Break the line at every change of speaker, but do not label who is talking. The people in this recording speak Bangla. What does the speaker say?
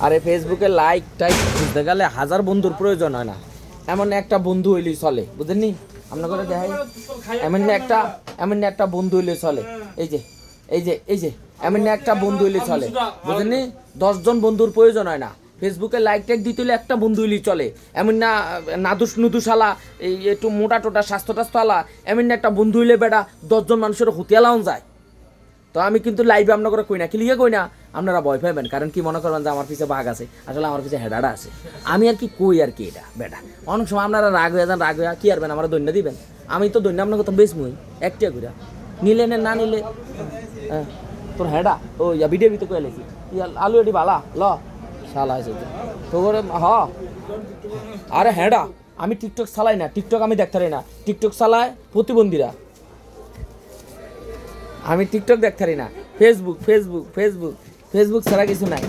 আরে ফেসবুকে লাইক টাইক বুঝতে গেলে হাজার বন্ধুর প্রয়োজন হয় না, এমন একটা বন্ধু হইলেই চলে, বুঝেননি? আপনার করে দেখাই, এমন একটা বন্ধু হইলে চলে। এই যে এমন একটা বন্ধু হইলে চলে, বুঝেননি? 10 জন বন্ধুর প্রয়োজন হয় না। ফেসবুকে লাইক টাইক দিতে হলে একটা বন্ধু হইলেই চলে। এমন না নাদুস নুদুস আলা, এই একটু মোটা টোটা স্বাস্থ্য টাস্থ্য আলা, এমন একটা বন্ধু হইলে বেটা 10 জন মানুষের হুতিয়ালাও যায়। তো আমি কিন্তু লাইভে আপনার করে কই না, ক্লিয়ার কই না, আপনারা ভয় পাবেন। কারণ কি মনে করবেন যে আমার পিছে বাঘ আছে, আসলে আমার পিছে হেডাটা আছে। আমি আর কি কই আর কি এটা বেটা, অনেক সময় আপনারা রাগ হয়ে যান, রাগ হয়ে কি আরবেন, আমার দৈন্য দিবেন? আমি তো দৈন্য আপনার কথা বেশ মুই একটা ঘুরা নিলে না নিলে। হ্যাঁ তোর হেডা ও ইয়া ভিডিও ভিতরে কয়ে লেছি আলু এটি বালা ল শালা আছে তো করে হ। আরে হেডা আমি টিকটক চালাই না, টিকটক আমি দেখতে পারি না, টিকটক চালায় প্রতিবন্ধীরা। আমি টিকটক দেখতে পারি না, ফেসবুক ফেসবুক ফেসবুক ফেসবুক ছাড়া কিছু নাই।